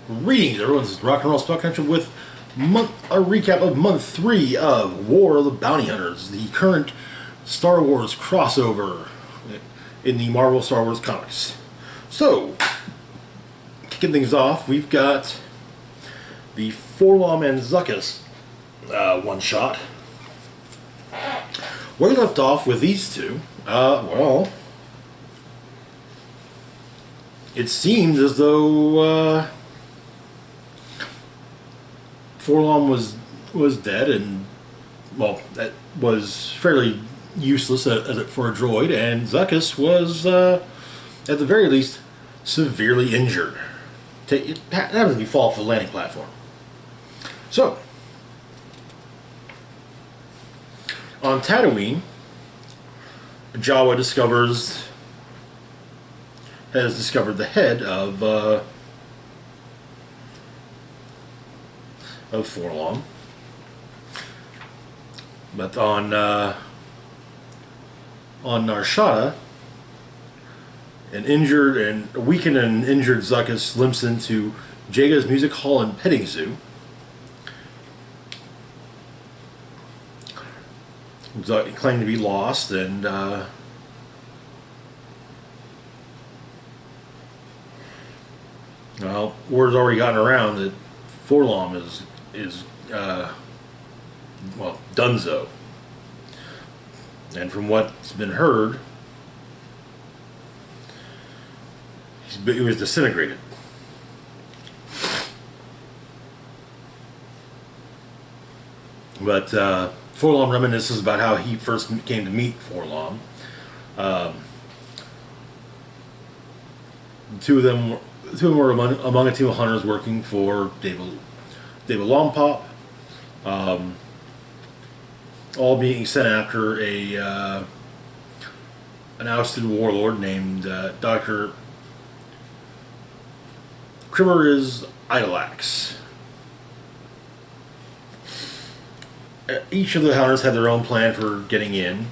Greetings, everyone. This is Rock and Roll Spell Country with a recap of month 3 of War of the Bounty Hunters, the current Star Wars crossover in the Marvel Star Wars comics. So, kicking things off, we've got the 4-LOM and Zuckuss one shot. Where we left off with these two, it seems as though 4-LOM was dead, and well, that was fairly useless for a droid, and Zuckuss was, at the very least, severely injured. It happens to be fall off the landing platform. So, on Tatooine, Jawa has discovered the head of 4-LOM. But on Nar Shaddaa, a weakened and injured Zuckuss limps into Jaga's Music Hall and Petting Zoo. Claimed to be lost, and well, word's already gotten around that 4-LOM is Dunzo, and from what's been heard, he was disintegrated. But 4-LOM reminisces about how he first came to meet 4-LOM. The two of them were among a team of hunters working for David Lompop, all being sent after an ousted warlord named Dr. Cribberiz Idolax. Each of the hunters had their own plan for getting in.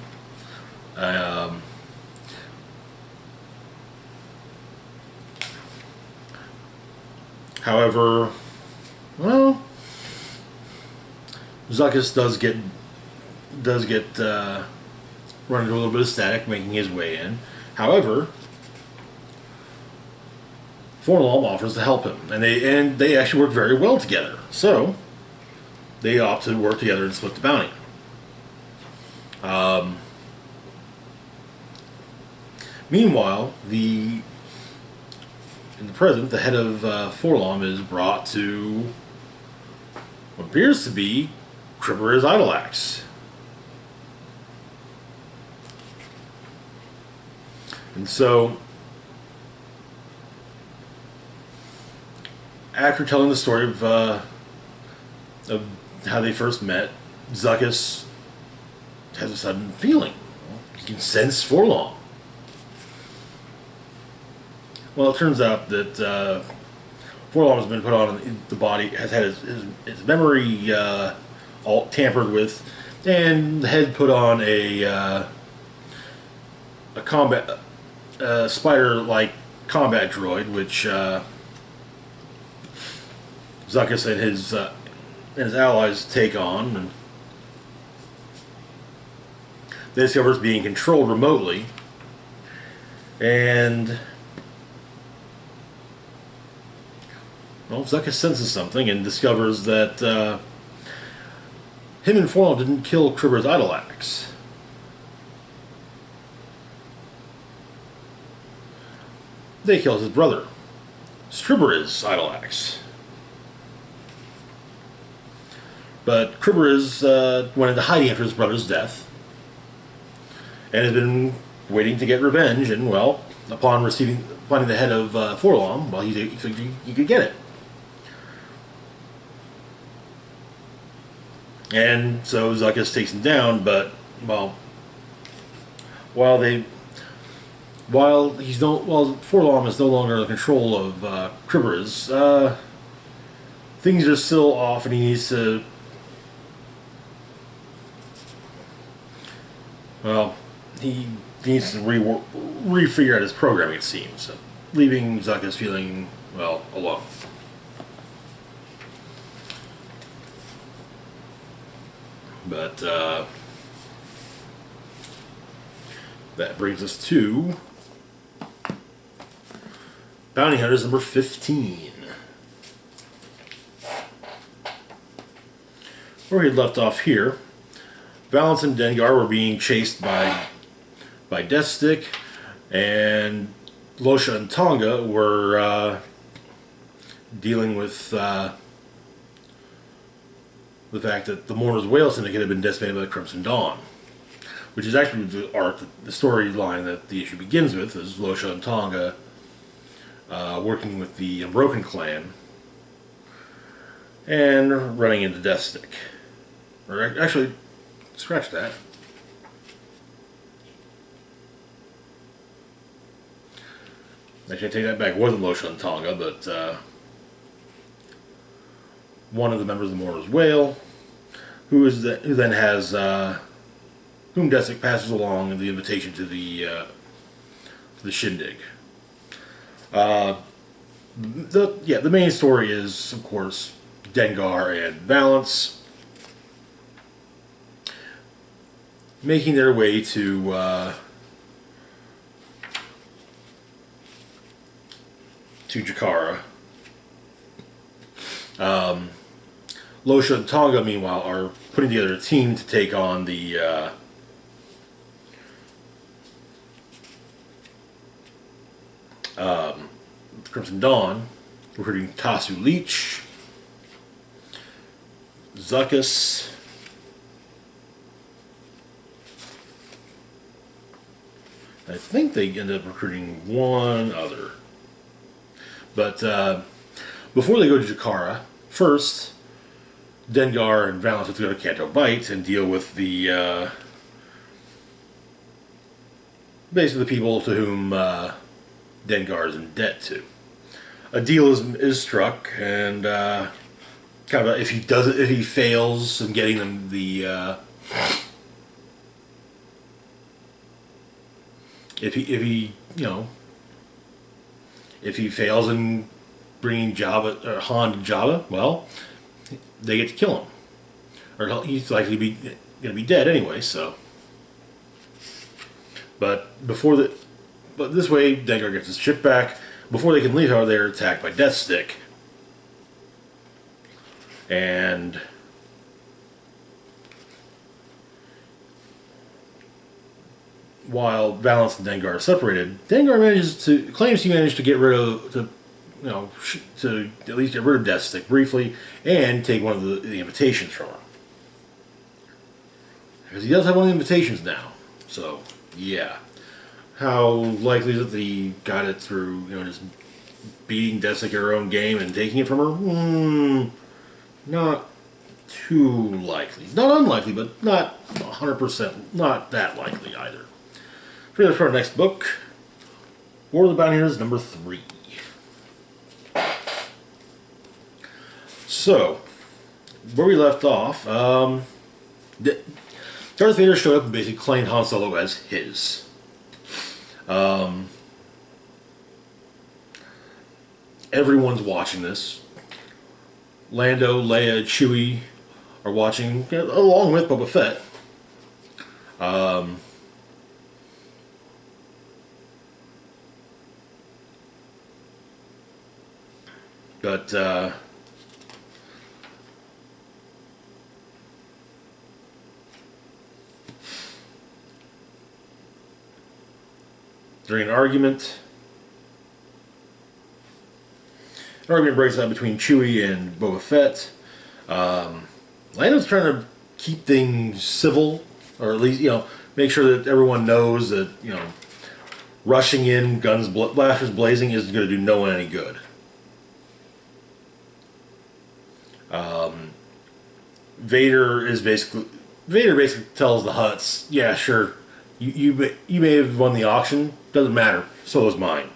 However, well, Zuckuss does get run into a little bit of static, making his way in. However, 4-LOM offers to help him, and they actually work very well together. So they opt to work together and split the bounty. Meanwhile, in the present, the head of 4-LOM is brought to what appears to be Cribberiz Idolax. And so, after telling the story of how they first met, Zuckuss has a sudden feeling. He can sense 4-LOM. Well, it turns out that 4-LOM has been put on the body, has had his memory all tampered with, and the head put on a combat spider-like combat droid, which Zuckuss and his allies take on, and they discover it's being controlled remotely, and well, Zuckuss senses something and discovers that him and 4-LOM didn't kill Cribberiz Idolax. They killed his brother, Cribberiz Idolax. But Cribberiz went into hiding after his brother's death, and has been waiting to get revenge. And well, upon finding the head of 4-LOM, well, he figured he could get it. And so Zuckuss takes him down, but well, while 4-LOM is no longer in control of Cribberiz, things are still off, and he needs to. Well, he needs to refigure out his programming, it seems, leaving Zuckuss feeling, well, alone. But that brings us to Bounty Hunters number 15. Where he left off here, Valance and Dengar were being chased by Deathstick, and Losha and Tonga were dealing with the fact that the Mourner's Whale Syndicate had been decimated by the Crimson Dawn, which is actually the storyline that the issue begins with, is Losha and Tonga working with the Unbroken Clan and running into Deathstick. Or actually, scratch that. Actually, I take that back. It wasn't Losha and Tonga, but one of the members of the Mourner's Whale, who then has whom Deathstick passes along the invitation to the shindig. The main story is, of course, Dengar and Valance making their way to Jakara. Losha and Tonga, meanwhile, are putting together a team to take on the Crimson Dawn, recruiting Tasu Leech, Zuckuss, I think they end up recruiting one other. But before they go to Jakara, first, Dengar and Valance have to go to Canto Bight and deal with the basically the people to whom Dengar is in debt to. A deal is struck, and kind of if he fails in getting them the if he fails in bringing Han to Jabba, well, they get to kill him, or he's likely going to be dead anyway. So, but this way, Dengar gets his ship back. Before they can leave, however, they're attacked by Deathstick, and while Valance and Dengar are separated, Dengar claims he managed to get rid of to at least get rid of Deathstick briefly and take one of the invitations from her, because he does have one of the invitations now. So yeah, how likely is it that he got it through just beating Deathstick at her own game and taking it from her? Not too likely. Not unlikely, but not 100%. Not that likely either. For our next book, War of the Bounty Hunters number 3. So, where we left off, Darth Vader showed up and basically claimed Han Solo as his. Everyone's watching this. Lando, Leia, Chewie are watching, along with Boba Fett. But during an argument breaks out between Chewie and Boba Fett. Lando's trying to keep things civil, or at least make sure that everyone knows that rushing in, blasters blazing, isn't going to do no one any good. Vader basically tells the Hutts, yeah, sure, you may have won the auction, doesn't matter, so is mine.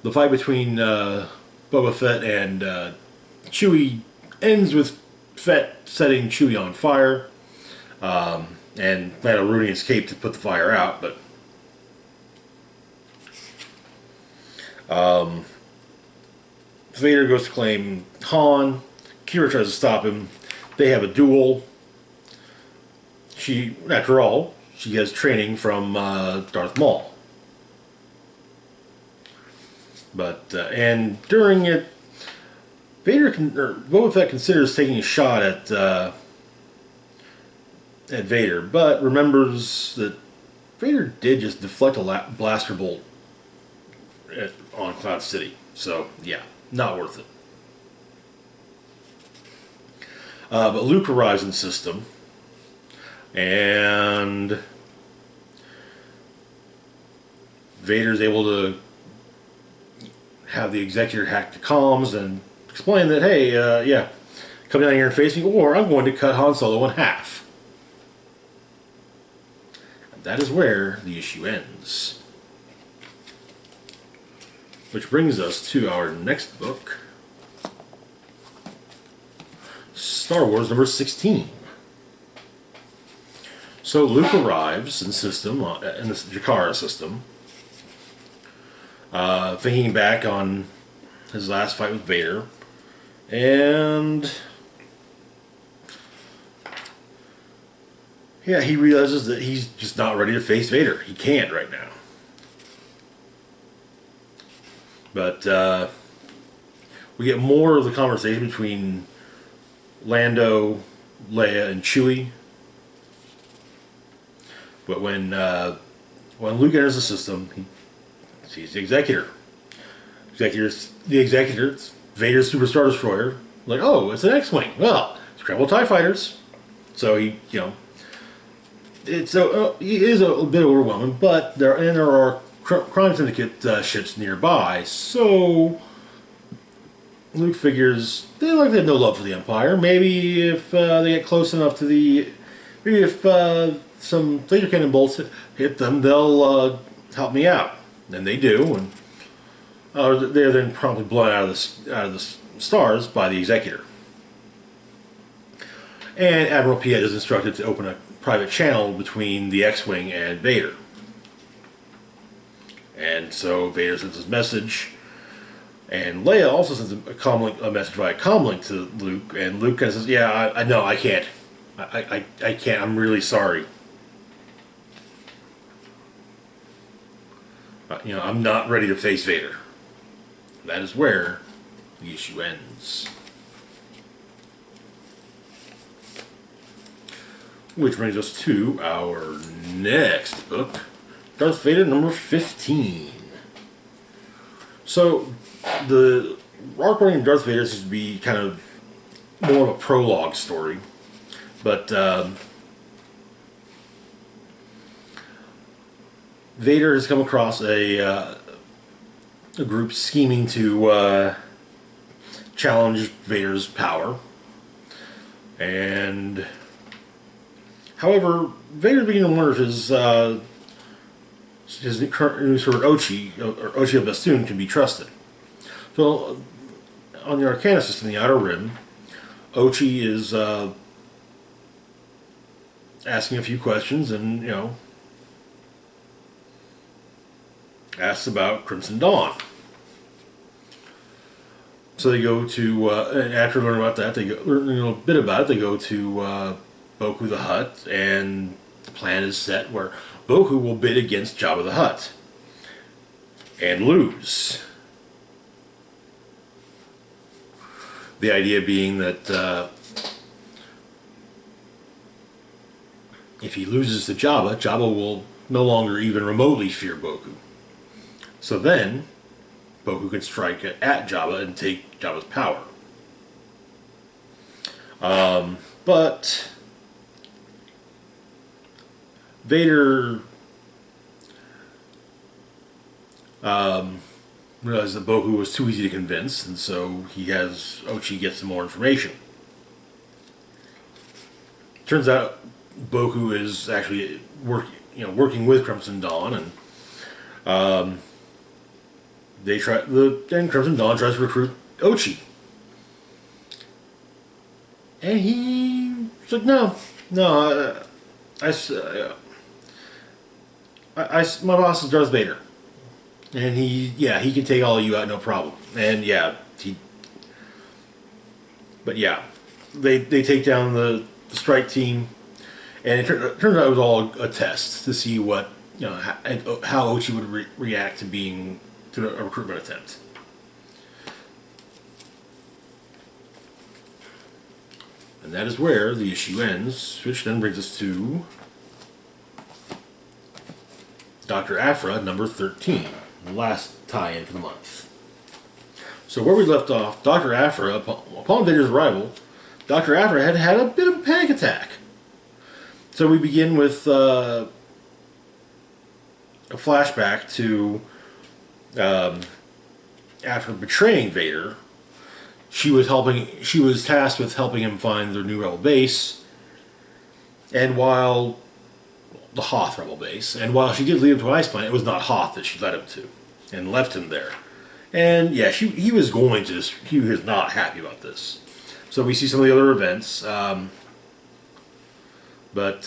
The fight between Boba Fett and Chewie ends with Fett setting Chewie on fire, and Lando ruining his cape to put the fire out, but Vader goes to claim Han. Kira tries to stop him. They have a duel. After all, she has training from Darth Maul. But and during it, Boba Fett considers taking a shot at Vader, but remembers that Vader did just deflect a blaster bolt on Cloud City. So yeah, not worth it. But Luke arrives in the system, and Vader's able to have the Executor hack the comms and explain that, hey, yeah, come down here and face me, or I'm going to cut Han Solo in half. And that is where the issue ends. Which brings us to our next book, Star Wars number 16. So Luke arrives in the Jakara system, thinking back on his last fight with Vader, and yeah, he realizes that he's just not ready to face Vader. He can't right now. But we get more of the conversation between Lando, Leia, and Chewie. But when Luke enters the system, he sees the Executor. The Executor, Vader's Super Star Destroyer. Like, oh, it's an X-wing. Well, it's Scramble TIE Fighters. So he is a bit overwhelming. But there are Crime Syndicate ships nearby. So Luke figures they have no love for the Empire. Maybe if they get close enough to maybe if some laser cannon bolts hit them, they'll help me out. And they do, and they're then promptly blown out of the stars by the Executor. And Admiral Piet is instructed to open a private channel between the X-wing and Vader. And so Vader sends his message, and Leia also sends a message via comlink to Luke, and Luke kind of says, "Yeah, I know, I can't. I can't. I'm really sorry. I'm not ready to face Vader." That is where the issue ends. Which brings us to our next book, Darth Vader number 15. So, the arc running of Darth Vader seems to be kind of more of a prologue story. But Vader has come across a group scheming to challenge Vader's power. And however, Vader's beginning to wonder if his current new sword Ochi of Bestoon can be trusted. So on the Arcana system, the Outer Rim, Ochi is asking a few questions, and asks about Crimson Dawn. So they go to, and after learning about that, learning a bit about it, they go to Boku the Hutt, and the plan is set where Boku will bid against Jabba the Hutt and lose. The idea being that if he loses to Jabba, Jabba will no longer even remotely fear Boku. So then, Boku can strike at Jabba and take Jabba's power. But Vader realized that Boku was too easy to convince, and so he has Ochi get some more information. Turns out Boku is actually working with Crimson Dawn, and then Crimson Dawn tries to recruit Ochi, and he's like, no, my boss is Darth Vader, and he can take all of you out, no problem. And yeah, he But yeah, they take down the strike team, and it turns out it was all a test to see what how Ochi would react to being to a recruitment attempt. And that is where the issue ends, which then brings us to Dr. Aphra, number 13, the last tie-in for the month. So where we left off, Dr. Aphra, upon Vader's arrival, Dr. Aphra had had a bit of a panic attack. So we begin with a flashback to after betraying Vader. She was tasked with helping him find their new rebel base, and while the Hoth rebel base, and while she did lead him to an ice planet, it was not Hoth that she led him to, and left him there. And yeah, he was not happy about this. So we see some of the other events, but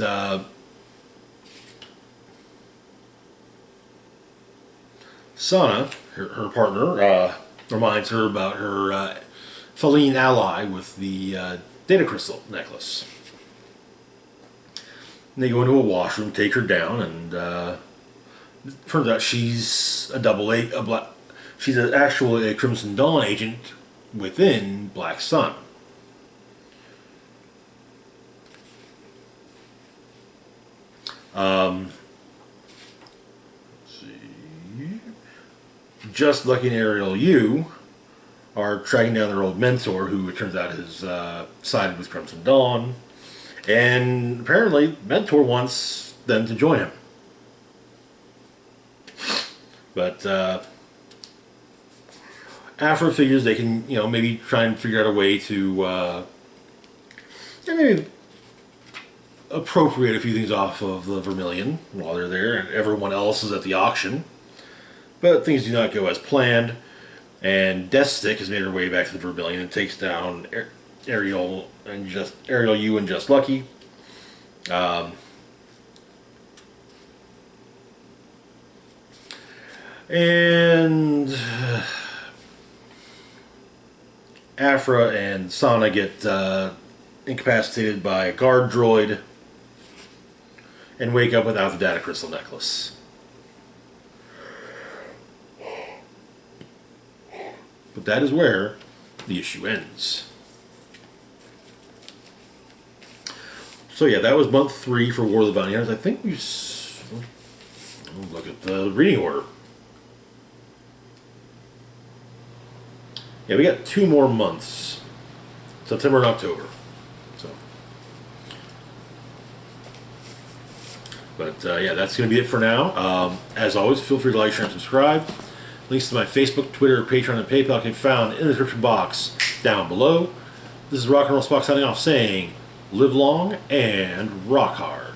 Sana, her partner, reminds her about her Faline ally with the data crystal necklace. And they go into a washroom, take her down, and turns out she's she's actually a Crimson Dawn agent within Black Sun. Let's see. Just Lucky and Ariel Yu are tracking down their old mentor, who it turns out has sided with Crimson Dawn, and apparently Mentor wants them to join him. But Aphra figures they can, maybe try and figure out a way to maybe appropriate a few things off of the Vermilion while they're there, and everyone else is at the auction. But things do not go as planned, and Deathstick has made her way back to the Vermilion and takes down Ariel Yu and Just Lucky. And Aphra and Sana get incapacitated by a guard droid and wake up without the data crystal necklace. But that is where the issue ends. So yeah, that was month 3 for War of the Bounty Hunters. I think look at the reading order. Yeah, we got 2 more months, September and October. So, but yeah, that's going to be it for now. As always, feel free to like, share, and subscribe. Links to my Facebook, Twitter, Patreon, and PayPal can be found in the description box down below. This is Rock and Roll Spock signing off, saying, live long and rock hard.